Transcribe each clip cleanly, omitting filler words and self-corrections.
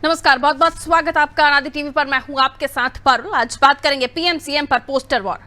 नमस्कार, बहुत बहुत स्वागत आपका आदि टीवी पर। मैं हूं आपके साथ पारुल। आज बात करेंगे पीएम सीएम पर पोस्टर वॉर।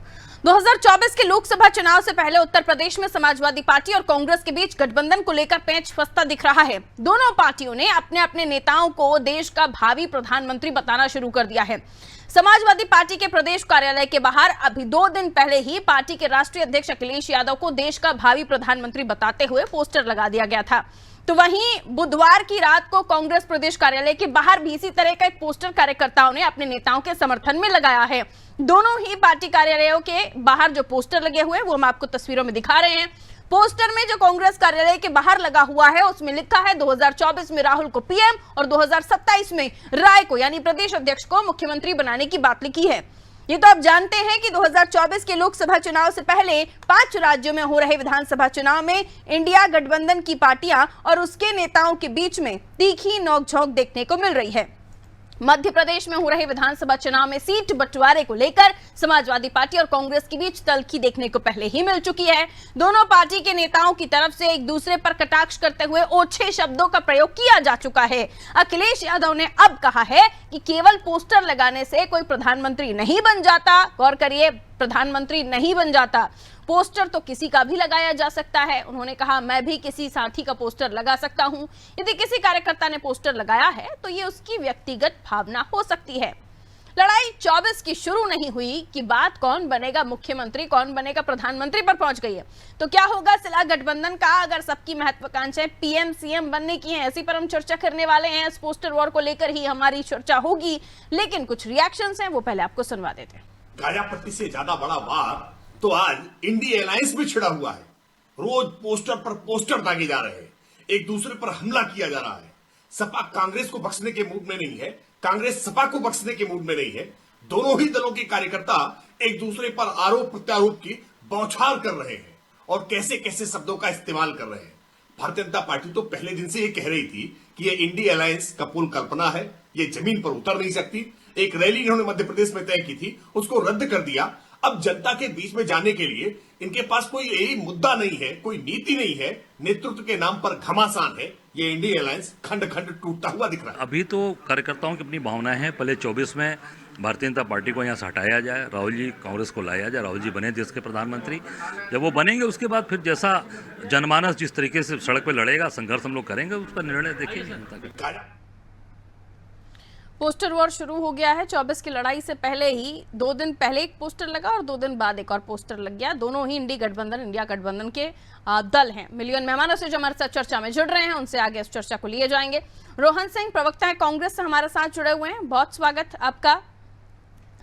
2024 के लोकसभा चुनाव से पहले उत्तर प्रदेश में समाजवादी पार्टी और कांग्रेस के बीच गठबंधन को लेकर पेंच फंसता दिख रहा है। दोनों पार्टियों ने अपने अपने नेताओं को देश का भावी प्रधानमंत्री बताना शुरू कर दिया है। समाजवादी पार्टी के प्रदेश कार्यालय के बाहर अभी 2 दिन पहले ही पार्टी के राष्ट्रीय अध्यक्ष अखिलेश यादव को देश का भावी प्रधानमंत्री बताते हुए पोस्टर लगा दिया गया था। तो वहीं बुधवार की रात को कांग्रेस प्रदेश कार्यालय के बाहर भी इसी तरह का एक पोस्टर कार्यकर्ताओं ने अपने नेताओं के समर्थन में लगाया है। दोनों ही पार्टी कार्यालयों के बाहर जो पोस्टर लगे हुए हैं वो हम आपको तस्वीरों में दिखा रहे हैं। पोस्टर में जो कांग्रेस कार्यालय के बाहर लगा हुआ है उसमें लिखा है 2024 में राहुल को पीएम और 2027 में राय को यानी प्रदेश अध्यक्ष को मुख्यमंत्री बनाने की बात लिखी है। ये तो आप जानते हैं कि 2024 के लोकसभा चुनाव से पहले 5 राज्यों में हो रहे विधानसभा चुनाव में इंडिया गठबंधन की पार्टियां और उसके नेताओं के बीच में तीखी नोकझोंक देखने को मिल रही है। मध्य प्रदेश में हो रहे विधानसभा चुनाव में सीट बंटवारे को लेकर समाजवादी पार्टी और कांग्रेस के बीच तल्खी देखने को पहले ही मिल चुकी है। दोनों पार्टी के नेताओं की तरफ से एक दूसरे पर कटाक्ष करते हुए ओछे शब्दों का प्रयोग किया जा चुका है। अखिलेश यादव ने अब कहा है कि केवल पोस्टर लगाने से कोई प्रधानमंत्री नहीं बन जाता। गौर करिए, प्रधानमंत्री नहीं बन जाता, पोस्टर तो किसी का भी लगाया जा सकता है। उन्होंने कहा मैं भी किसी साथी का पोस्टर लगा सकता हूं। यदि किसी कार्यकर्ता ने पोस्टर लगाया है तो ये उसकी व्यक्तिगत भावना हो सकती है। लड़ाई 24 की शुरू नहीं हुई कि बात कौन बनेगा मुख्यमंत्री, कौन बनेगा प्रधानमंत्री पर पहुंच गई है। तो क्या होगा सिला गठबंधन का अगर सबकी महत्वाकांक्षाएं पीएम सीएम बनने की हैं? ऐसी पर हम चर्चा करने वाले हैं। इस पोस्टर वॉर को लेकर ही हमारी चर्चा होगी, लेकिन कुछ रिएक्शंस हैं वो पहले आपको सुनवा देते हैं। गाजापट्टी से ज्यादा बड़ा वार तो आज इंडी अलायंस में छिड़ा हुआ है। रोज पोस्टर पर पोस्टर दागे जा रहे हैं, एक दूसरे पर हमला किया जा रहा है। सपा कांग्रेस को बख्शने के मूड में नहीं है, कांग्रेस सपा को बख्शने के मूड में नहीं है। दोनों ही दलों के कार्यकर्ता एक दूसरे पर आरोप प्रत्यारोप की बौछार कर रहे हैं और कैसे कैसे शब्दों का इस्तेमाल कर रहे हैं। भारतीय जनता पार्टी तो पहले दिन से ये कह रही थी कि ये इंडी अलायंस का पूर्ण कल्पना है, ये जमीन पर उतर नहीं सकती। एक रैली इन्होंने मध्य प्रदेश में तय की थी, उसको रद्द कर दिया। अब जनता के बीच में जाने के लिए इनके पास कोई यही मुद्दा नहीं है, कोई नीति नहीं है, नेतृत्व के नाम पर घमासान है। ये इंडिया अलायंस खंड खंड टूटता हुआ दिख रहा है। अभी तो कार्यकर्ताओं की अपनी भावनाएं हैं। पहले 24 में भारतीय जनता पार्टी को यहाँ से हटाया जाए, राहुल जी कांग्रेस को लाया जाए, राहुल जी बने देश के प्रधानमंत्री। जब वो बनेंगे उसके बाद फिर जैसा जनमानस जिस तरीके से सड़क पर लड़ेगा, संघर्ष हम लोग करेंगे, उस पर निर्णय देखिए जनता का। पोस्टर वॉर शुरू हो गया है। 24 की लड़ाई से पहले ही 2 दिन पहले एक पोस्टर लगा और 2 दिन बाद एक और पोस्टर लग गया। दोनों ही इंडिया गठबंधन के दल हैं। मिलियन मेहमानों से जो हमारे साथ चर्चा में जुड़ रहे हैं उनसे आगे इस चर्चा को लिए जाएंगे। रोहन सिंह प्रवक्ता है कांग्रेस से हमारे साथ जुड़े हुए हैं, बहुत स्वागत आपका।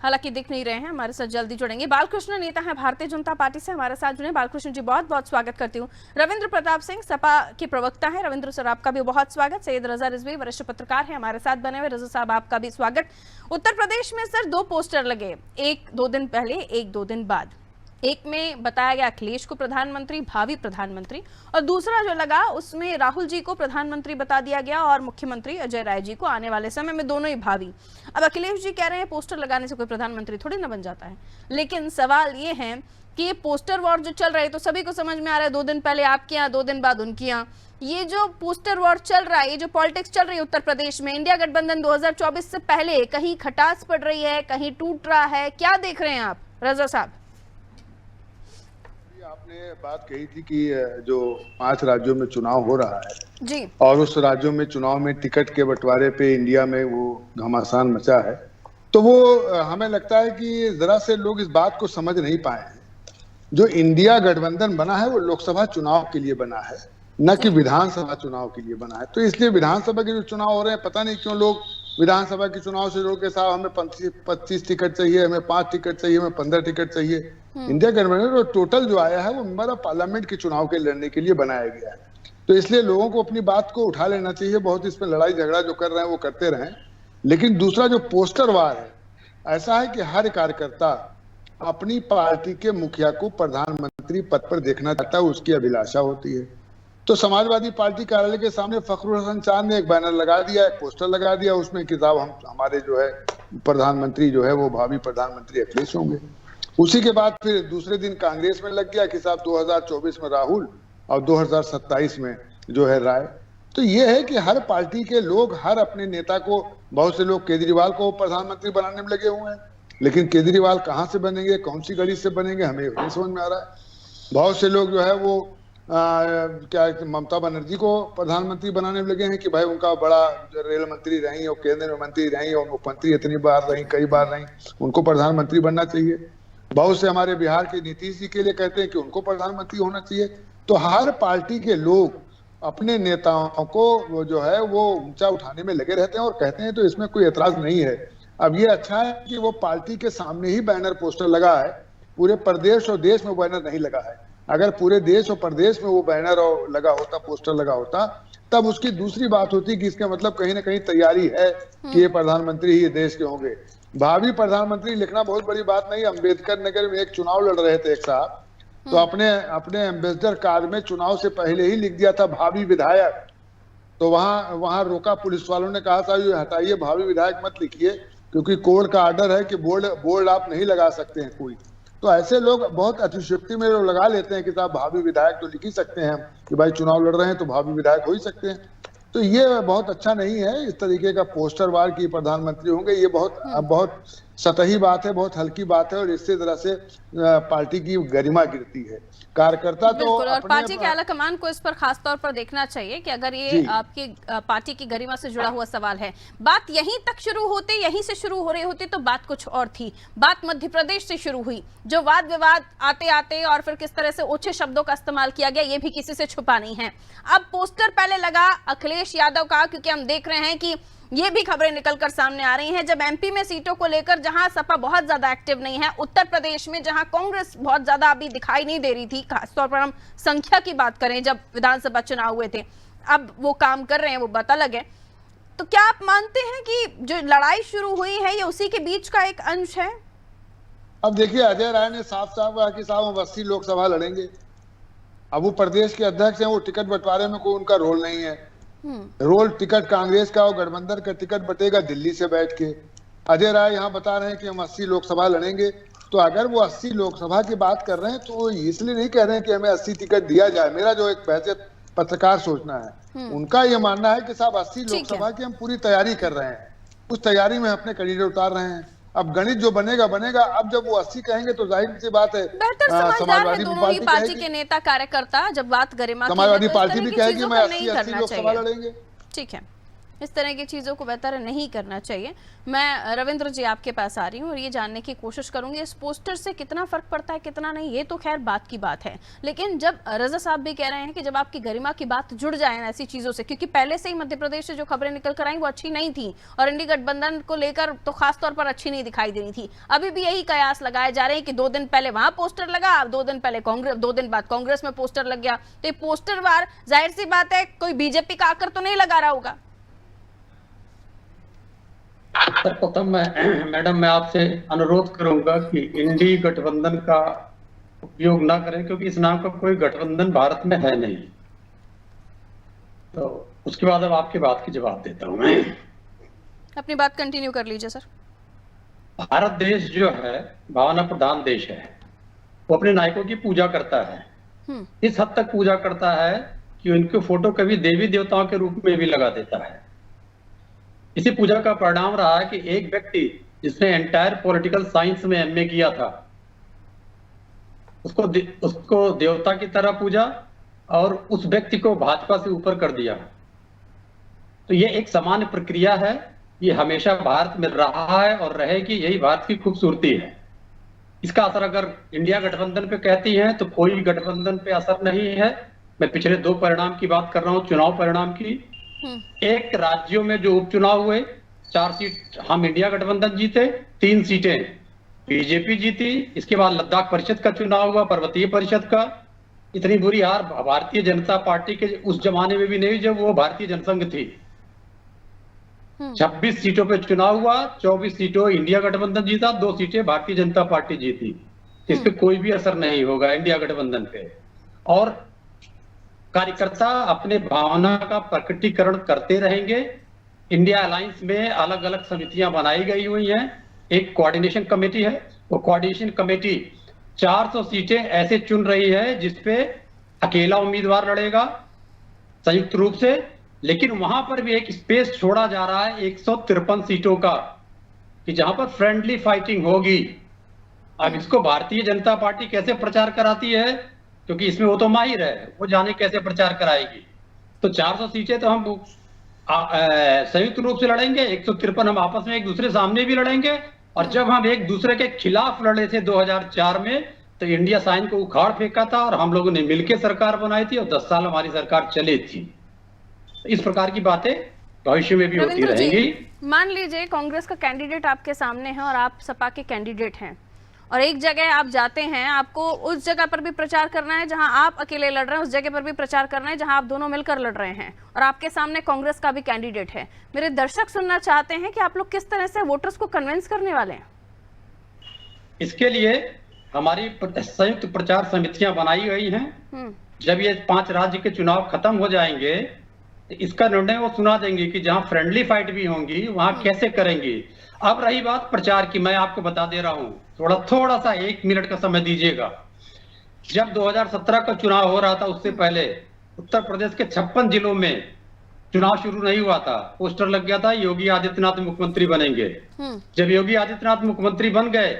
हालांकि दिख नहीं रहे हैं, हमारे साथ जल्दी जुड़ेंगे। बालकृष्ण नेता है भारतीय जनता पार्टी से, हमारे साथ जुड़े। बालकृष्ण जी बहुत बहुत स्वागत करती हूँ। रविंद्र प्रताप सिंह सपा के प्रवक्ता हैं, रविंद्र सर आपका भी बहुत स्वागत। सैयद रजा रिजवी वरिष्ठ पत्रकार हैं हमारे साथ बने हुए, रजा साहब आपका भी स्वागत। उत्तर प्रदेश में सर 2 पोस्टर लगे, एक 2 दिन पहले, एक 2 दिन बाद। एक में बताया गया अखिलेश को प्रधानमंत्री, भावी प्रधानमंत्री, और दूसरा जो लगा उसमें राहुल जी को प्रधानमंत्री बता दिया गया और मुख्यमंत्री अजय राय जी को आने वाले समय में, दोनों ही भावी। अब अखिलेश जी कह रहे हैं पोस्टर लगाने से कोई प्रधानमंत्री थोड़ी ना बन जाता है, लेकिन सवाल ये है कि ये पोस्टर वॉर जो चल रहा है तो सभी को समझ में आ रहा है, 2 दिन पहले आपके यहाँ, 2 दिन बाद उनके यहाँ। ये जो पोस्टर वॉर चल रहा है, ये जो पॉलिटिक्स चल रही है उत्तर प्रदेश में, इंडिया गठबंधन 2024 से पहले कहीं खटास पड़ रही है, कहीं टूट रहा है, क्या देख रहे हैं आप रजा साहब? आपने बात कही थी कि जो 5 राज्यों में चुनाव हो रहा है जी, और उस राज्यों में चुनाव में टिकट के बंटवारे पे इंडिया में वो घमासान मचा है, तो वो हमें लगता है कि जरा से लोग इस बात को समझ नहीं पाए हैं। जो इंडिया गठबंधन बना है वो लोकसभा चुनाव के लिए बना है, न कि विधानसभा चुनाव के लिए बना है। तो इसलिए विधानसभा के जो चुनाव हो रहे हैं, पता नहीं क्यों लोग विधानसभा के चुनाव से लोग के साथ हमें 25 टिकट चाहिए, हमें 5 टिकट चाहिए, हमें 15 टिकट चाहिए। इंडिया गठबंधन टोटल जो आया है वो मेंबर ऑफ पार्लियामेंट के चुनाव के लड़ने के लिए बनाया गया है। तो इसलिए लोगों को अपनी बात को उठा लेना चाहिए। बहुत इसमें लड़ाई झगड़ा जो कर रहे हैं वो करते रहें, लेकिन दूसरा जो पोस्टर वार है, ऐसा है कि हर कार्यकर्ता अपनी पार्टी के मुखिया को प्रधानमंत्री पद पर देखना चाहता है, उसकी अभिलाषा होती है। तो समाजवादी पार्टी कार्यालय के सामने फखरुल हसन चांद ने एक बैनर लगा दिया, एक पोस्टर लगा दिया, उसमें कि साहब हमारे जो है प्रधानमंत्री जो है वो भावी प्रधानमंत्री अखिलेश होंगे। उसी के बाद फिर दूसरे दिन कांग्रेस में लग गया कि साहब 2024 में राहुल और 2027 में जो है राय। तो ये है कि हर पार्टी के लोग हर अपने नेता को बहुत से लोग केजरीवाल को प्रधानमंत्री बनाने में लगे हुए हैं, लेकिन केजरीवाल कहाँ से बनेंगे, कौन सी गली से बनेंगे, हमें नहीं समझ में आ रहा है। बहुत से लोग जो है वो क्या ममता बनर्जी को प्रधानमंत्री बनाने में लगे हैं कि भाई उनका बड़ा रेल मंत्री रही और केंद्र मंत्री रही और मुख्यमंत्री इतनी बार रही, कई बार रही, उनको प्रधानमंत्री बनना चाहिए। बहुत से हमारे बिहार के नीतीश जी के लिए कहते हैं कि उनको प्रधानमंत्री होना चाहिए। तो हर पार्टी के लोग अपने नेताओं को वो जो है वो ऊंचा उठाने में लगे रहते हैं और कहते हैं, तो इसमें कोई एतराज नहीं है। अब ये अच्छा है कि वो पार्टी के सामने ही बैनर पोस्टर लगा है, पूरे प्रदेश और देश में बैनर नहीं लगा है। अगर पूरे देश और प्रदेश में वो बैनर और लगा होता, पोस्टर लगा होता, तब उसकी दूसरी बात होती कि इसका मतलब कहीं ना कहीं तैयारी है कि ये प्रधानमंत्री ही देश के होंगे। भावी प्रधानमंत्री लिखना बहुत बड़ी बात नहीं। अम्बेडकर नगर में एक चुनाव लड़ रहे थे एक साहब, तो अपने एम्बेसडर कार्ड में चुनाव से पहले ही लिख दिया था भावी विधायक। तो वहां रोका पुलिस वालों ने, कहा था ये हटाइए, भावी विधायक मत लिखिए, क्योंकि कोर्ट का आर्डर है कि बोर्ड आप नहीं लगा सकते हैं कोई। तो ऐसे लोग बहुत अतिशयोक्ति में लोग लगा लेते हैं कि साहब भावी विधायक तो लिख ही सकते हैं हम, कि भाई चुनाव लड़ रहे हैं तो भावी विधायक हो ही सकते हैं। तो ये बहुत अच्छा नहीं है, इस तरीके का पोस्टर वार की प्रधानमंत्री होंगे, ये बहुत सतही बात है, बहुत हल्की बात है, और इससे तरह से पार्टी की गरिमा गिरती है। कार्यकर्ता तो और पार्टी के आला कमान को इस पर खास तौर पर देखना चाहिए कि अगर ये आपकी पार्टी की गरिमा से जुड़ा हुआ सवाल है, बात यहीं तक शुरू होती, यहीं से शुरू हो रही होती तो बात कुछ और थी। बात मध्य प्रदेश से शुरू हुई, जो वाद विवाद आते आते और फिर किस तरह से ओछे शब्दों का इस्तेमाल किया गया, ये भी किसी से छुपा नहीं है। अब पोस्टर पहले लगा अखिलेश यादव का, क्योंकि हम देख रहे हैं कि ये भी खबरें निकलकर सामने आ रही हैं, जब एमपी में सीटों को लेकर जहां सपा बहुत ज्यादा एक्टिव नहीं है, उत्तर प्रदेश में जहां कांग्रेस बहुत ज्यादा अभी दिखाई नहीं दे रही थी, खासतौर पर हम संख्या की बात करें, जब विधानसभा चुनाव हुए थे, अब वो काम कर रहे हैं, वो बात अलग है। तो क्या आप मानते हैं कि जो लड़ाई शुरू हुई है ये उसी के बीच का एक अंश है? अब देखिए, अजय राय ने साफ साफ कहा कि साहब हम 80 लोकसभा लड़ेंगे। अब वो प्रदेश के अध्यक्ष हैं, वो टिकट बंटवारे में कोई उनका रोल नहीं है। रोल टिकट कांग्रेस का और गठबंधन का टिकट बटेगा दिल्ली से बैठ के। अजय राय यहाँ बता रहे हैं कि हम 80 लोकसभा लड़ेंगे। तो अगर वो 80 लोकसभा की बात कर रहे हैं तो इसलिए नहीं कह रहे हैं कि हमें 80 टिकट दिया जाए। मेरा जो एक हैसियत पत्रकार सोचना है, उनका ये मानना है कि साहब 80 लोकसभा की हम पूरी तैयारी कर रहे हैं, उस तैयारी में अपने कैंडिडेट उतार रहे हैं। अब गणित जो बनेगा बनेगा। अब जब वो 80 कहेंगे तो जाहिर सी बात है समाजवादी पार्टी के नेता कार्यकर्ता जब बात गरिमा की, समाजवादी पार्टी भी कहेगी मैं 80 लोकसभा लड़ेंगे। ठीक है, इस तरह की चीजों को बेहतर नहीं करना चाहिए। मैं रविंद्र जी आपके पास आ रही हूँ और ये जानने की कोशिश करूंगी इस पोस्टर से कितना फर्क पड़ता है कितना नहीं, ये तो खैर बात की बात है, लेकिन जब रजा साहब भी कह रहे हैं कि जब आपकी गरिमा की बात जुड़ जाए ऐसी चीजों से, क्योंकि पहले से ही मध्य प्रदेश से जो खबरें निकल कर आई वो अच्छी नहीं थी और इंडी गठबंधन को लेकर तो खासतौर पर अच्छी नहीं दिखाई दे रही थी। अभी भी यही कयास लगाए जा रहे हैं कि 2 दिन पहले वहां पोस्टर लगा, 2 दिन पहले कांग्रेस, 2 दिन बाद कांग्रेस में पोस्टर लग गया। तो ये पोस्टर वार जाहिर सी बात है कोई बीजेपी का आकर तो नहीं लगा रहा होगा। सर्वप्रथम मैडम मैं आपसे अनुरोध करूंगा कि इंडी गठबंधन का उपयोग ना करें, क्योंकि इस नाम का कोई गठबंधन भारत में है नहीं। तो उसके बाद अब आपकी बात की जवाब देता हूं मैं। अपनी बात कंटिन्यू कर लीजिए सर। भारत देश जो है भावना प्रधान देश है, वो अपने नायकों की पूजा करता है। इस हद तक पूजा करता है कि उनके फोटो कभी देवी देवताओं के रूप में भी लगा देता है। इसी पूजा का परिणाम रहा है कि एक व्यक्ति जिसने एंटायर पॉलिटिकल साइंस में एमए किया था, उसको देवता की तरह पूजा और उस व्यक्ति को भाजपा से ऊपर कर दिया। तो ये एक सामान्य प्रक्रिया है, ये हमेशा भारत में रहा है और रहेगी, यही भारत की खूबसूरती है। इसका असर अगर इंडिया गठबंधन पे कहती है तो कोई गठबंधन पे असर नहीं है। मैं पिछले 2 परिणाम की बात कर रहा हूँ, चुनाव परिणाम की। एक राज्यों में जो उपचुनाव हुए, 4 सीट हम इंडिया गठबंधन जीते, 3 सीटें बीजेपी जीती। इसके बाद लद्दाख परिषद का चुनाव हुआ, पर्वतीय परिषद का। इतनी बुरी हार भारतीय जनता पार्टी के उस जमाने में भी नहीं जब वो भारतीय जनसंघ थी। 26 सीटों पे चुनाव हुआ, 24 सीटों इंडिया गठबंधन जीता, 2 सीटें भारतीय जनता पार्टी जीती। इस पे कोई भी असर नहीं होगा इंडिया गठबंधन पे। और कार्यकर्ता अपने भावना का प्रकटीकरण करते रहेंगे। इंडिया अलायंस में अलग अलग समितियां बनाई गई हुई हैं। एक कोऑर्डिनेशन कमेटी है, वो कोऑर्डिनेशन कमेटी 400 सीटें ऐसे चुन रही है जिसपे अकेला उम्मीदवार लड़ेगा संयुक्त रूप से, लेकिन वहां पर भी एक स्पेस छोड़ा जा रहा है 153 सीटों का, कि जहां पर फ्रेंडली फाइटिंग होगी। अब इसको भारतीय जनता पार्टी कैसे प्रचार कराती है, क्योंकि इसमें वो तो माहिर है, वो जाने कैसे प्रचार कराएगी। तो 400 सीटें तो हम संयुक्त रूप से लड़ेंगे, 153 हम आपस में एक दूसरे सामने भी लड़ेंगे। और जब हम एक दूसरे के खिलाफ लड़े थे 2004 में, तो इंडिया साइन को उखाड़ फेंका था और हम लोगों ने मिलकर सरकार बनाई थी और 10 साल हमारी सरकार चली थी। इस प्रकार की बातें भविष्य में भी होती रहेंगी। मान लीजिए कांग्रेस का कैंडिडेट आपके सामने है और आप सपा के कैंडिडेट हैं, और एक जगह आप जाते हैं, आपको उस जगह पर भी प्रचार करना है जहां आप अकेले लड़ रहे हैं, उस जगह पर भी प्रचार करना है जहां आप दोनों मिलकर लड़ रहे हैं, और आपके सामने कांग्रेस का भी कैंडिडेट है। मेरे दर्शक सुनना चाहते हैं कि आप लोग किस तरह से वोटर्स को कन्विंस करने वाले हैं। इसके लिए हमारी संयुक्त प्रचार समितियां बनाई गई हैं। जब ये 5 राज्य के चुनाव खत्म हो जाएंगे, तो इसका निर्णय वो सुना देंगे कि जहां फ्रेंडली फाइट भी होंगी वहां कैसे करेंगे। अब रही बात प्रचार की, मैं आपको बता दे रहा हूं, थोड़ा सा 1 मिनट का समय दीजिएगा। जब 2017 का चुनाव हो रहा था, उससे पहले उत्तर प्रदेश के 56 जिलों में चुनाव शुरू नहीं हुआ था, पोस्टर लग गया था योगी आदित्यनाथ मुख्यमंत्री बनेंगे। जब योगी आदित्यनाथ मुख्यमंत्री बन गए,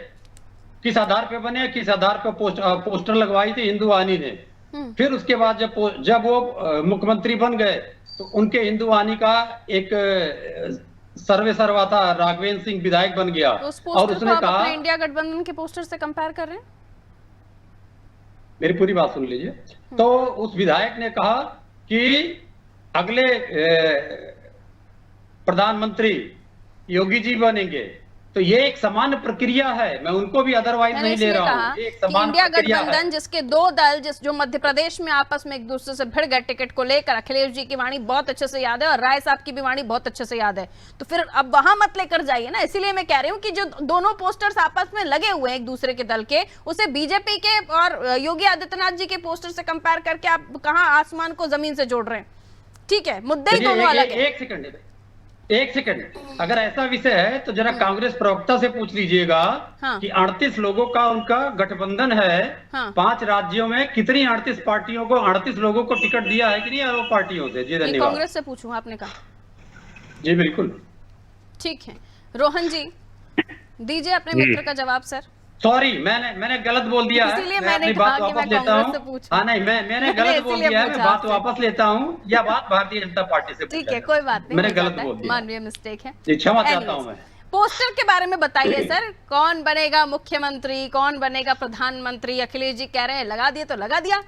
किस आधार पे बने, किस आधार पे पोस्टर लगवाई थी हिंदुवानी ने। फिर उसके बाद जब वो मुख्यमंत्री बन गए, तो उनके हिंदुवानी का एक सर्वे सर्वा था, राघवेंद्र सिंह विधायक बन गया। तो और उसने कहा, इंडिया गठबंधन के पोस्टर से कंपेयर कर रहे हैं। मेरी पूरी बात सुन लीजिए। तो उस विधायक ने कहा कि अगले प्रधानमंत्री योगी जी बनेंगे। तो ये एक सामान्य प्रक्रिया है, मैं उनको भी अदरवाइज नहीं ले रहा हूं। एक सामान्य इंडिया प्रक्रिया गठबंधन है। जिसके 2 दल जो मध्य प्रदेश में आपस में एक दूसरे से भिड़ गए टिकट को लेकर, अखिलेश जी की वाणी बहुत अच्छे से याद है और राय साहब की भी वाणी बहुत अच्छे से याद है, तो फिर अब वहां मत लेकर जाइए ना। इसीलिए मैं कह रही हूँ कि जो दोनों पोस्टर्स आपस में लगे हुए हैं एक दूसरे के दल के, उसे बीजेपी के और योगी आदित्यनाथ जी के पोस्टर से कंपेयर करके आप कहाँ आसमान को जमीन से जोड़ रहे हैं। ठीक है, मुद्दे ही दोनों अलग है। एक सेकंड, अगर ऐसा विषय है तो जरा कांग्रेस प्रवक्ता से पूछ लीजिएगा कि 38 लोगों का उनका गठबंधन है। 5 राज्यों में कितनी 38 पार्टियों को 38 लोगों को टिकट दिया है कि नहीं वो पार्टियों से। जी धन्यवाद। कांग्रेस से पूछूं, आपने कहा। जी बिल्कुल ठीक है, रोहन जी दीजिए अपने मित्र का जवाब। सर सॉरी, मैंने गलत बोल दिया है, इसीलिए मैं अपनी बात वापस लेता हूँ। हाँ नहीं, मैंने गलत बोल दिया है, मैं बात वापस लेता हूँ। यह बात भारतीय जनता पार्टी से ठीक है, कोई बात नहीं, मैंने गलत बोल दिया, मानवीय मिस्टेक है, क्षमा चाहता हूँ मैं। पोस्टर के बारे में बताइए सर, कौन बनेगा मुख्यमंत्री, कौन बनेगा प्रधानमंत्री। अखिलेश जी कह रहे हैं लगा दिए तो लगा दिया,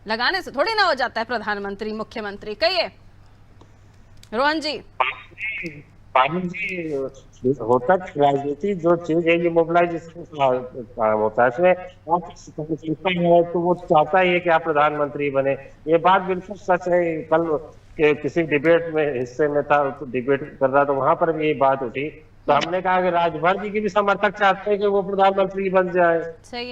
लगाने से थोड़ी ना हो जाता है प्रधानमंत्री मुख्यमंत्री। कहिए रोहन जी। होता राजनीति जो चीज है ये मोबिलाइजेशन होता है, इसमें है तो वो चाहता ही है कि आप प्रधानमंत्री बने। ये बात बिल्कुल सच है। कल के किसी डिबेट में हिस्से में था, तो डिबेट कर रहा, तो वहां पर भी यही बात उठी। तो हमने कहा कि राजभर जी के भी समर्थक चाहते हैं कि वो प्रधानमंत्री बन जाए,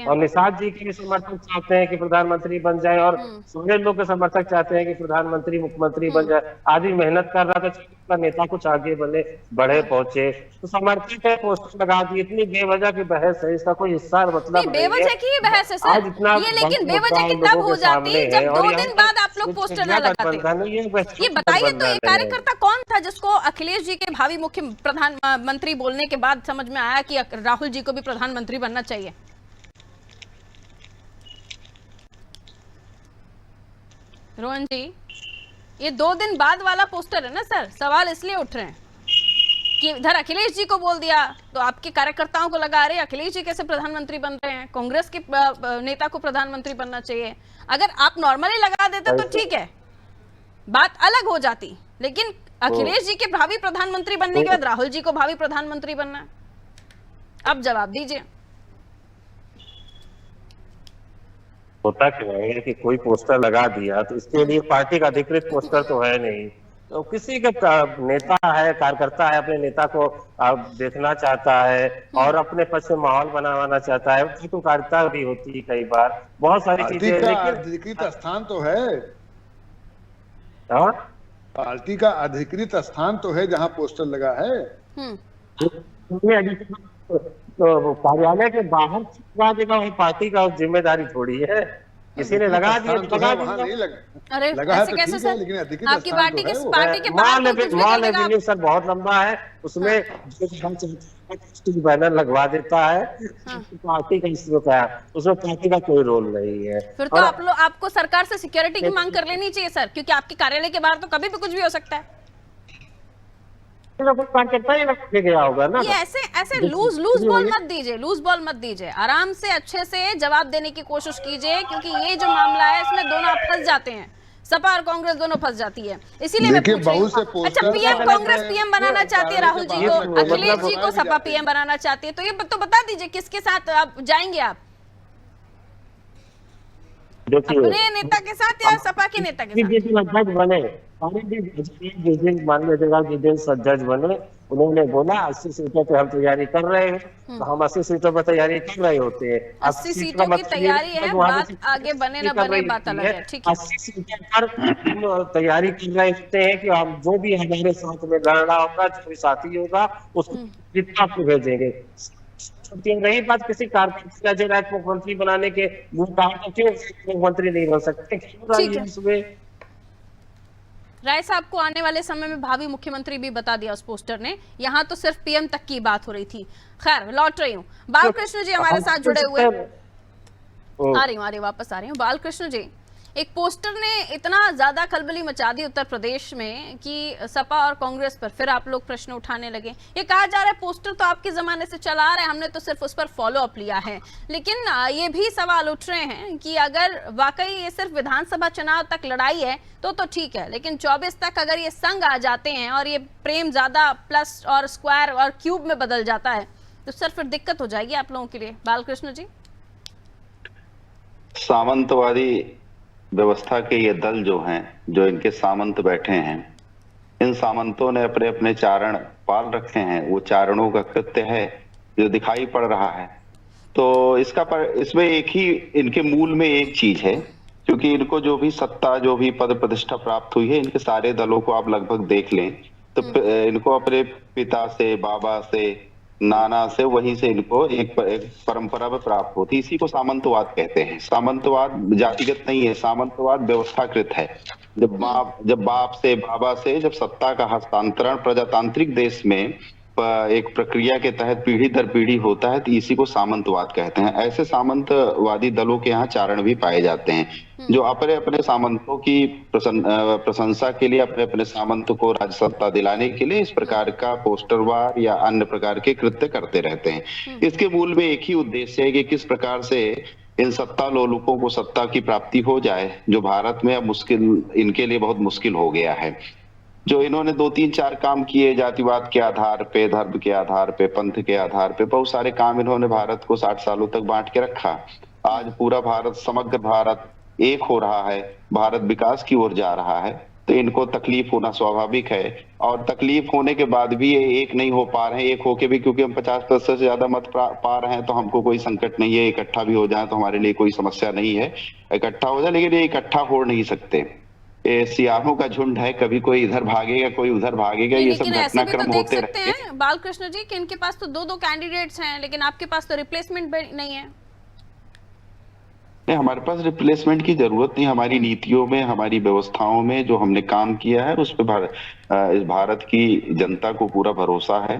और निषाद जी के भी समर्थक चाहते हैं कि प्रधानमंत्री बन जाए, और सुरेश लोग के समर्थक चाहते हैं कि प्रधानमंत्री मुख्यमंत्री बन जाए। आदमी मेहनत कर रहा था, नेता कुछ आगे बढ़े पहुंचे, तो समर्थक है पोस्टर लगा दी। इतनी बेवजह की बहस है, इसका कोई हिस्सा मतलब बेवजह की बहस है सर ये, लेकिन बेवजह की तब हो जाती है जब 2 दिन बाद आप लोग पोस्टर न लगाते। ये बताइए तो ये कार्यकर्ता कौन था जिसको अखिलेश जी के भावी मुख्य प्रधानमंत्री बोलने के बाद समझ में आया कि राहुल जी को भी प्रधानमंत्री बनना चाहिए। रोहन जी, ये 2 दिन बाद वाला पोस्टर है ना सर, सवाल इसलिए उठ रहे हैं कि इधर अखिलेश जी को बोल दिया तो आपके कार्यकर्ताओं को लगा रहे अखिलेश जी कैसे प्रधानमंत्री बन रहे हैं, कांग्रेस के नेता को प्रधानमंत्री बनना चाहिए। अगर आप नॉर्मली लगा देते तो ठीक है, बात अलग हो जाती, लेकिन अखिलेश जी के भावी प्रधानमंत्री बनने के बाद राहुल जी को भावी प्रधानमंत्री बनना है। अब जवाब दीजिए। होता क्यों है कि कोई पोस्टर लगा दिया तो इसके लिए पार्टी का अधिकृत पोस्टर तो है नहीं, तो किसी के नेता है, कार्यकर्ता है, अपने नेता को देखना चाहता है और अपने पक्ष में माहौल बनाना चाहता है, तो कार्यता भी होती है कई बार, बहुत सारी चीजें। लेकिन अधिकृत स्थान तो है, पार्टी का अधिकृत स्थान तो है जहां पोस्टर लगा है। तो कार्यालय के बाहर छपवा देगा, वही पार्टी का जिम्मेदारी थोड़ी है। किसी ने लगा दिया तो लगा वहाँ नहीं दिया। लगा। अरे लगा है ऐसे तो कैसे ठीक है, सर? लेकिन अधिकृत आपकी स्थान पार्टी तो के है वो। पार्टी के बाहर कोई कुछ भी मॉल कर लेगा। सर बहुत लंबा है, उसमें जो बैनर लगवा देता है पार्टी का इसमें क्या है, उसमें पार्टी का कोई रोल नहीं है। फिर तो आप लोग आपको सरकार से सिक्योरिटी की मांग कर लेनी चाहिए सर, क्योंकि आपके कार्यालय के बाहर तो कभी भी कुछ भी हो सकता है। कार्यकर्ता ही रखे गया होगा ना। ये ऐसे लूज बॉल मत दीजिए, लूज बॉल मत दीजिए, आराम से अच्छे से जवाब देने की कोशिश कीजिए, क्योंकि ये जो मामला है इसमें दोनों आप फंस जाते हैं, सपा और कांग्रेस दोनों फंस जाती है, इसीलिए मैं पूछ रही हूँ। अच्छा, पीएम कांग्रेस पीएम बनाना चाहती है राहुल जी को, अखिलेश जी को सपा पीएम बनाना चाहती है, तो ये तो बता दीजिए किसके साथ आप जाएंगे? आप अपने नेता के साथ या सपा के नेता के साथ? जज बने जिस दिन माननीय जगह जिस दिन जज बने, उन्होंने बोला 80 सीटों पे हम तैयारी कर रहे हैं, तो हम 80 सीटों पर तैयारी कर रहे होते हैं। 80 सीटों की तैयारी है, बात आगे बने ना बने बात अलग है, ठीक है। 80 सीटों पर हम तैयारी कर रहे होते हैं कि हम जो भी हमारे साथ में लड़ रहा होगा, जो भी साथी होगा, उसको जितना को भेजेंगे। रही बात किसी कार्यकर्ता जो मुख्यमंत्री बनाने के, वो कहा तो क्यों मुख्यमंत्री नहीं बन सकते? ठीक है। राय साहब को आने वाले समय में भावी मुख्यमंत्री भी बता दिया उस पोस्टर ने, यहाँ तो सिर्फ पीएम तक की बात हो रही थी। खैर, लौट रही हूँ, बालकृष्ण जी हमारे साथ जुड़े हुए, आ रही हूँ वापस आ रही हूँ। बालकृष्ण जी, एक पोस्टर ने इतना ज्यादा खलबली मचा दी उत्तर प्रदेश में कि सपा और कांग्रेस पर फिर आप लोग प्रश्न उठाने लगे। ये कहा जा रहा है पोस्टर तो आपके जमाने से चला आ रहा है, हमने तो सिर्फ उस पर फॉलो अप लिया है, लेकिन ये भी सवाल उठ रहे हैं कि अगर वाकई ये सिर्फ विधानसभा चुनाव तक लड़ाई है तो ठीक है, लेकिन 24 तक अगर ये संग आ जाते हैं और ये प्रेम ज्यादा प्लस और स्क्वायर और क्यूब में बदल जाता है तो सर फिर दिक्कत हो जाएगी आप लोगों के लिए। बालकृष्ण जी, सामंतवादी व्यवस्था के ये दल जो हैं, जो इनके सामंत बैठे हैं, इन सामंतों ने अपने अपने चारण पाल रखे हैं। वो चारणों का कृत्य है जो दिखाई पड़ रहा है। तो इसमें एक ही इनके मूल में एक चीज है, क्योंकि इनको जो भी सत्ता, जो भी पद प्रतिष्ठा प्राप्त हुई है, इनके सारे दलों को आप लगभग देख लें तो इनको अपने पिता से, बाबा से, नाना से, वहीं से इनको एक परंपरा में प्राप्त होती। इसी को सामंतवाद कहते हैं। सामंतवाद जातिगत नहीं है, सामंतवाद व्यवस्थाकृत है। जब बाप से, बाबा से जब सत्ता का हस्तांतरण प्रजातांत्रिक देश में एक प्रक्रिया के तहत पीढ़ी दर पीढ़ी होता है, तो इसी को सामंतवाद कहते हैं। ऐसे सामंतवादी दलों के यहाँ चारण भी पाए जाते हैं, जो अपने अपने सामंतों की प्रशंसा के लिए, अपने अपने सामंत को राज सत्ता दिलाने के लिए इस प्रकार का पोस्टरवार या अन्य प्रकार के कृत्य करते रहते हैं। इसके मूल में एक ही उद्देश्य है कि किस प्रकार से इन सत्ता लोलुपों को सत्ता की प्राप्ति हो जाए, जो भारत में अब मुश्किल, इनके लिए बहुत मुश्किल हो गया है। जो इन्होंने 2-3-4 काम किए, जातिवाद के आधार पे, धर्म के आधार पे, पंथ के आधार पे, बहुत सारे काम इन्होंने भारत को 60 सालों तक बांट के रखा। आज पूरा भारत, समग्र भारत एक हो रहा है, भारत विकास की ओर जा रहा है, तो इनको तकलीफ होना स्वाभाविक है। और तकलीफ होने के बाद भी ये एक नहीं हो पा रहे हैं। एक होके भी, क्योंकि हम 50% से ज्यादा मत पा रहे हैं, तो हमको कोई संकट नहीं है। इकट्ठा भी हो जाए तो हमारे लिए कोई समस्या नहीं है, इकट्ठा हो जाए, लेकिन ये इकट्ठा हो नहीं सकते। सियाहों का झुंड है, कभी कोई इधर भागेगा, कोई उधर भागेगा, ये सब घटनाक्रम होते रहते हैं। बालकृष्ण जी, कि इनके पास तो 2-2 कैंडिडेट्स हैं, लेकिन आपके पास तो रिप्लेसमेंट नहीं है। नहीं, हमारे पास रिप्लेसमेंट की जरूरत नहीं। हमारी नीतियों में, हमारी व्यवस्थाओं में जो हमने काम किया है, उस पर इस भारत की जनता को पूरा भरोसा है,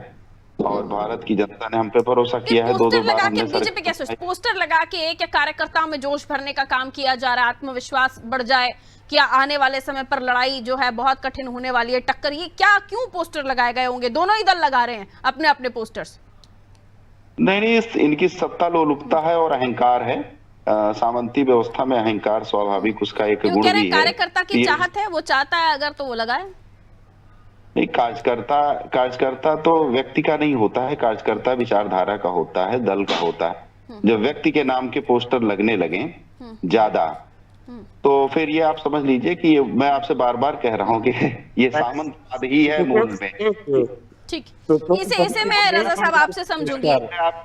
और भारत की जनता ने हम पे भरोसा किया है। 2-2 बार हमने बीजेपी कैसे पोस्टर लगा के एक कार्यकर्ताओं में जोश भरने का काम किया जा रहा है, आत्मविश्वास बढ़ जाए, क्या आने वाले समय पर लड़ाई जो है बहुत कठिन होने वाली है, टक्कर, ये क्या क्यों पोस्टर लगाए गए होंगे? दोनों ही दल लगा रहे हैं अपने अपने पोस्टर्स। नहीं, इनकी सत्ता लोलुपता है और अहंकार है। सामंती व्यवस्था में अहंकार स्वाभाविक उसका एक गुण भी है। कार्यकर्ता की चाहत है, वो चाहता है अगर तो वो लगाए। नहीं, कार्यकर्ता तो व्यक्ति का नहीं होता है, कार्यकर्ता विचारधारा का होता है, दल का होता है। जब व्यक्ति के नाम के पोस्टर लगने लगे ज्यादा, तो फिर ये आप समझ लीजिए कि मैं आपसे बार बार कह रहा हूँ कि ये सामंतवाद ही है मूल में। ठीक, इसे मैं रजा साहब आपसे समझूंगी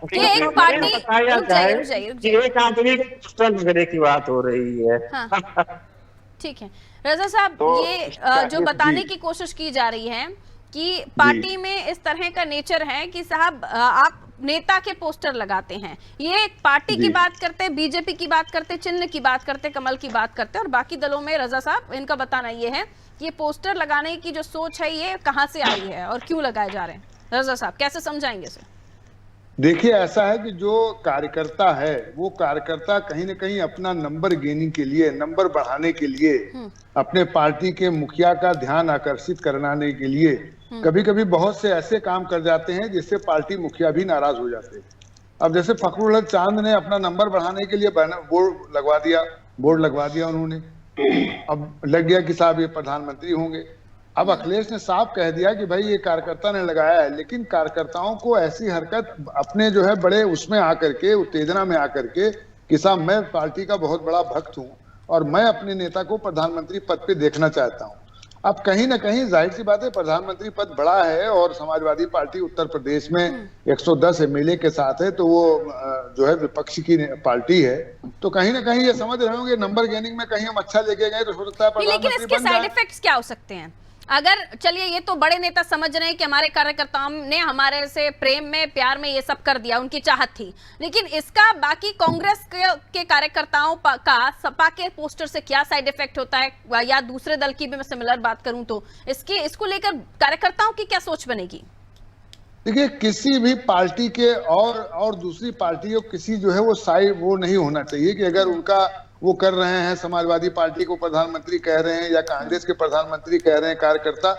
कि एक पार्टी, एक आदमी के पोस्टर लगने की बात हो रही है। हाँ, ठीक है रजा साहब, तो ये जो बताने की कोशिश की जा रही है कि पार्टी में इस तरह का नेचर है कि साहब आप नेता के पोस्टर लगाते हैं, ये एक पार्टी की बात करते, बीजेपी की बात करते, चिन्ह की बात करते, कमल की बात करते, और बाकी दलों में रजा साहब इनका बताना ये है कि ये पोस्टर लगाने की जो सोच है ये कहां से आई है और क्यों लगाए जा रहे हैं? रजा साहब कैसे समझाएंगे इसे? देखिए, ऐसा है कि जो कार्यकर्ता है वो कार्यकर्ता कहीं ना कहीं अपना नंबर गेनिंग के लिए, नंबर बढ़ाने के लिए, अपने पार्टी के मुखिया का ध्यान आकर्षित कराने के लिए कभी कभी बहुत से ऐसे काम कर जाते हैं जिससे पार्टी मुखिया भी नाराज हो जाते हैं। अब जैसे फखरुल हक चांद ने अपना नंबर बढ़ाने के लिए बोर्ड लगवा दिया उन्होंने, अब लग गया कि साहब ये प्रधानमंत्री होंगे। अब अखिलेश ने साफ कह दिया कि भाई ये कार्यकर्ता ने लगाया है, लेकिन कार्यकर्ताओं को ऐसी हरकत अपने जो है बड़े उसमें आकर के, उत्तेजना में आकर के कि साहब मैं पार्टी का बहुत बड़ा भक्त हूं और मैं अपने नेता को प्रधानमंत्री पद पे देखना चाहता हूं। अब कहीं ना कहीं जाहिर सी बात है प्रधानमंत्री पद बड़ा है और समाजवादी पार्टी उत्तर प्रदेश में 110 एमएलए के साथ है, तो वो जो है विपक्ष की पार्टी है, तो कहीं ना कहीं ये समझ रहे होंगे नंबर गेनिंग में कहीं हम अच्छा लेके गए तो हो सकता है लेकिन इसके साइड इफेक्ट्स क्या हो सकते हैं? अगर चलिए ये तो बड़े नेता समझ रहे हैं कि हमारे कार्यकर्ताओं ने हमारे से प्रेम में, प्यार में ये सब कर दिया, उनकी चाहत थी, लेकिन इसका बाकी कांग्रेस के कार्यकर्ताओं का सपा के पोस्टर से क्या साइड इफेक्ट होता है, या दूसरे दल की भी मैं सिमिलर बात करूं तो इसको लेकर कार्यकर्ताओं की क्या सोच बनेगी? देखिए, किसी भी पार्टी के और दूसरी पार्टियों किसी जो है वो साइड वो नहीं होना चाहिए कि अगर उनका वो कर रहे हैं, समाजवादी पार्टी को प्रधानमंत्री कह रहे हैं या कांग्रेस के प्रधानमंत्री कह रहे हैं कार्यकर्ता,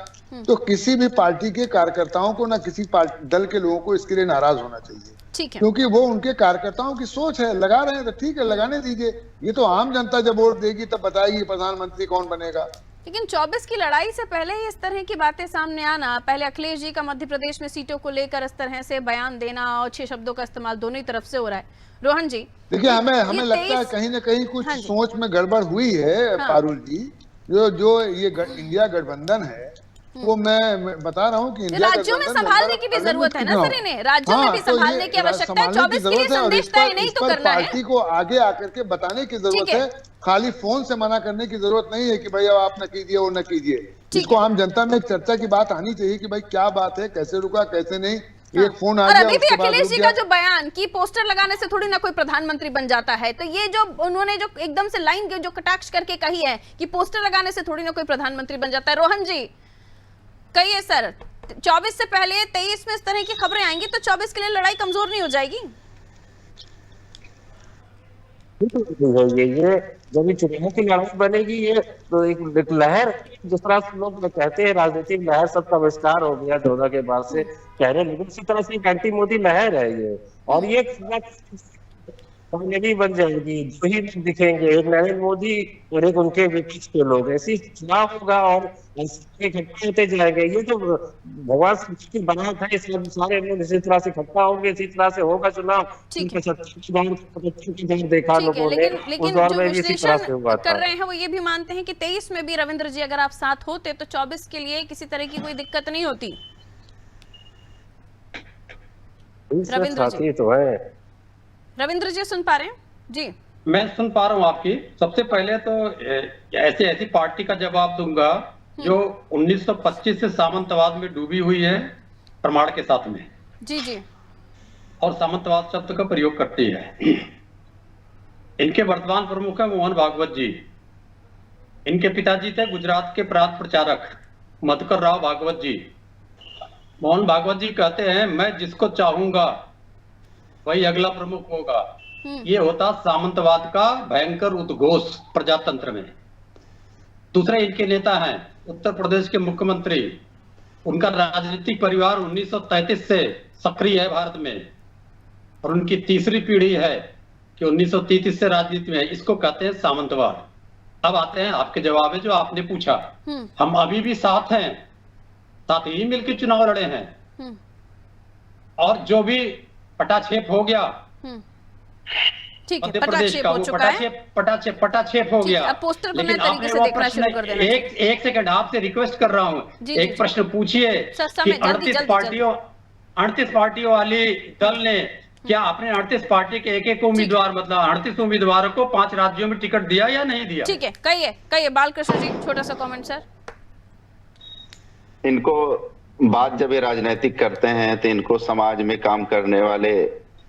तो किसी भी पार्टी के कार्यकर्ताओं को ना किसी दल के लोगों को इसके लिए नाराज होना चाहिए। ठीक है, क्योंकि वो उनके कार्यकर्ताओं की सोच है, लगा रहे हैं तो ठीक है, लगाने दीजिए। ये तो आम जनता जब वोट देगी तब बताएगी प्रधानमंत्री कौन बनेगा। लेकिन 24 की लड़ाई से पहले ही इस तरह की बातें सामने आना, पहले अखिलेश जी का मध्य प्रदेश में सीटों को लेकर इस तरह से बयान देना और 6 शब्दों का इस्तेमाल दोनों ही तरफ से हो रहा है। रोहन जी, देखिए, हमें लगता है कहीं ना कहीं कुछ सोच में गड़बड़ हुई है पारुल जी। जो ये इंडिया गठबंधन है वो मैं बता रहा हूँ कि राज्यों में संभालने की भी जरूरत है ना सर, इन्हें राज्यों में भी संभालने की आवश्यकता है। 24 के लिए संदेश तय नहीं तो करना है, पार्टी को आगे आकर के बताने की जरूरत है, खाली फोन से मना करने की जरूरत नहीं है कि भाई अब आप न कीजिए वो न कीजिए। इसको आम जनता में चर्चा की बात आनी चाहिए कि भाई क्या बात है, कैसे रुका, कैसे नहीं। एक फोन आ गया, अभी भी अखिलेश जी का जो बयान कि पोस्टर लगाने से थोड़ी ना कोई प्रधानमंत्री बन जाता है, तो ये जो उन्होंने जो एकदम से लाइन जो कटाक्ष करके कही है कि पोस्टर लगाने से थोड़ी ना कोई प्रधानमंत्री बन जाता है, रोहन जी कहिए सर, 24 से पहले 23 में इस तरह की खबरें आएंगी तो 24 के लिए लड़ाई कमजोर नहीं हो जाएगी? ये जब ये चुनाव की लड़ाई बनेगी, ये तो एक लहर, जिस तरह से लोग कहते हैं राजनीतिक लहर सबका विस्तार हो गया 14 के बाद से कहने लगे, इसी तरह से एक एंटी मोदी लहर है ये, और ये कामयाबी बन जाएगी। जो ही दिखेंगे एक नरेंद्र मोदी और एक उनके विपक्ष के लोग, ऐसी चुनाव होगा और इकट्ठे होते जाएंगे। ये तो भगवान की बनावट है, इसमें सारे लोग इसी तरह से इकट्ठा होंगे, इसी तरह से होगा चुनाव। देखा लोगों ने उस दौर में भी इसी तरह से हुआ कर रहे हैं, वो ये भी मानते हैं कि 23 में भी रविंद्र जी अगर आप साथ होते तो 24 के लिए किसी तरह की कोई दिक्कत नहीं होती। रविंद्र जी तो है, रविंद्र जी सुन पा रहे हैं? जी मैं सुन पा रहा हूँ आपकी। सबसे पहले तो ऐसी पार्टी का जवाब दूंगा जो 1925 से सामंतवाद में डूबी हुई है प्रमाण के साथ में, जी जी, और सामंतवाद शब्द का प्रयोग करती है। इनके वर्तमान प्रमुख है मोहन भागवत जी। इनके पिताजी थे गुजरात के प्रांत प्रचारक मधुकर राव भागवत जी। मोहन भागवत जी कहते हैं, मैं जिसको चाहूंगा वही अगला प्रमुख होगा। ये होता सामंतवाद का भयंकर उद्घोष प्रजातंत्र में। दूसरे इनके नेता हैं उत्तर प्रदेश के मुख्यमंत्री। उनका राजनीतिक परिवार 1933 से सक्रिय है भारत में, और उनकी तीसरी पीढ़ी है कि 1933 से राजनीति में है। इसको कहते हैं सामंतवाद। अब आते हैं आपके जवाब में जो आपने पूछा। हम अभी भी साथ हैं, साथ ही मिलकर चुनाव लड़े हैं, और जो भी पटाक्षेप हो गया मध्य प्रदेश का, वो पटाक्षेप हो गया। लेकिन आपने वो प्रश्न, एक सेकंड आपसे रिक्वेस्ट कर रहा हूँ, एक प्रश्न पूछिए कि 38 पार्टियों वाली दल ने क्या अपने 38 पार्टी के एक उम्मीदवार, मतलब 38 उम्मीदवारों को 5 राज्यों में टिकट दिया या नहीं दिया? ठीक है, कहिए बालकृष्ण जी, छोटा सा कमेंट सर। इनको बात जब ये राजनीतिक करते हैं तो इनको समाज में काम करने वाले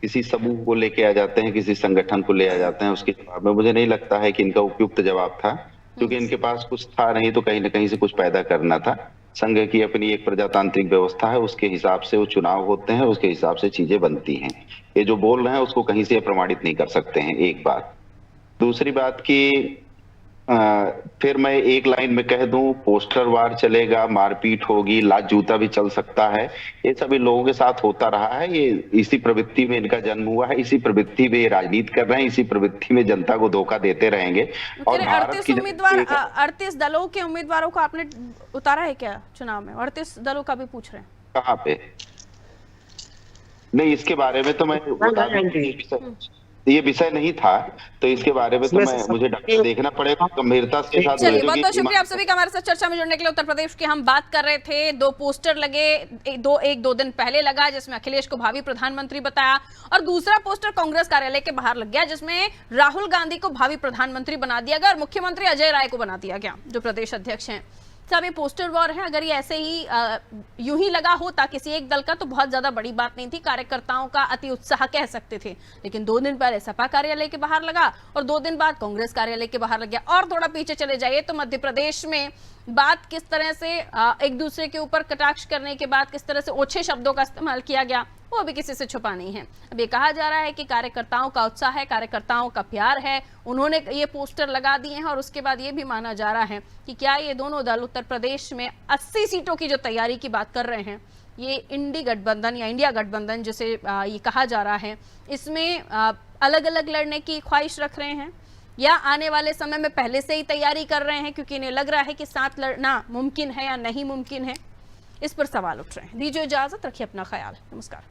किसी समूह को लेके आ जाते हैं, किसी संगठन को ले आ जाते हैं। उसके जवाब में मुझे नहीं लगता है कि इनका उपयुक्त जवाब था, क्योंकि इनके पास कुछ था नहीं तो कहीं ना कहीं से कुछ पैदा करना था। संघ की अपनी एक प्रजातांत्रिक व्यवस्था है, उसके हिसाब से वो चुनाव होते हैं, उसके हिसाब से चीजें बनती हैं। ये जो बोल रहे हैं उसको कहीं से प्रमाणित नहीं कर सकते हैं, एक बात। दूसरी बात की फिर मैं एक लाइन में कह दूं, पोस्टर वार चलेगा, मारपीट होगी, लात जूता भी चल सकता है। ये सभी लोगों के साथ होता रहा है। ये इसी प्रवृत्ति में इनका जन्म हुआ है, इसी प्रवृत्ति में ये राजनीति कर रहे हैं, इसी प्रवृत्ति में जनता को धोखा देते रहेंगे। और 38 दलों के उम्मीदवारों को आपने उतारा है क्या चुनाव में? 38 दलों का भी पूछ रहे हैं। कहाँ पे? नहीं, इसके बारे में तो मैं बता दूं, ये विषय नहीं था, तो इसके बारे में तो मुझे देखना पड़ेगा गंभीरता के साथ। चलिए, बहुत बहुत शुक्रिया आप सभी का हमारे साथ चर्चा में जुड़ने के लिए। उत्तर प्रदेश की हम बात कर रहे थे, 2 पोस्टर लगे, एक दो दिन पहले लगा जिसमें अखिलेश को भावी प्रधानमंत्री बताया, और दूसरा पोस्टर कांग्रेस कार्यालय के बाहर लग गया जिसमें राहुल गांधी को भावी प्रधानमंत्री बना दिया गया और मुख्यमंत्री अजय राय को बना दिया गया जो प्रदेश अध्यक्ष हैं। सब ये पोस्टर वॉर है। अगर ये ऐसे ही यूं ही लगा होता किसी एक दल का तो बहुत ज्यादा बड़ी बात नहीं थी, कार्यकर्ताओं का अति उत्साह कह सकते थे। लेकिन 2 दिन पहले सपा कार्यालय के बाहर लगा और 2 दिन बाद कांग्रेस कार्यालय के बाहर लग गया। और थोड़ा पीछे चले जाइए तो मध्य प्रदेश में बात किस तरह से एक दूसरे के ऊपर कटाक्ष करने के बाद किस तरह से ओछे शब्दों का इस्तेमाल किया गया, वो अभी किसी से छुपा नहीं है। अब ये कहा जा रहा है कि कार्यकर्ताओं का उत्साह है, कार्यकर्ताओं का प्यार है, उन्होंने ये पोस्टर लगा दिए हैं। और उसके बाद ये भी माना जा रहा है कि क्या ये दोनों दल उत्तर प्रदेश में 80 सीटों की जो तैयारी की बात कर रहे हैं, ये इंडी गठबंधन या इंडिया गठबंधन जिसे ये कहा जा रहा है, इसमें अलग अलग लड़ने की ख्वाहिश रख रहे हैं या आने वाले समय में पहले से ही तैयारी कर रहे हैं क्योंकि इन्हें लग रहा है कि साथ लड़ना मुमकिन है या नहीं मुमकिन है। इस पर सवाल उठ रहे हैं। दीजिए इजाजत, रखिए अपना ख्याल। नमस्कार।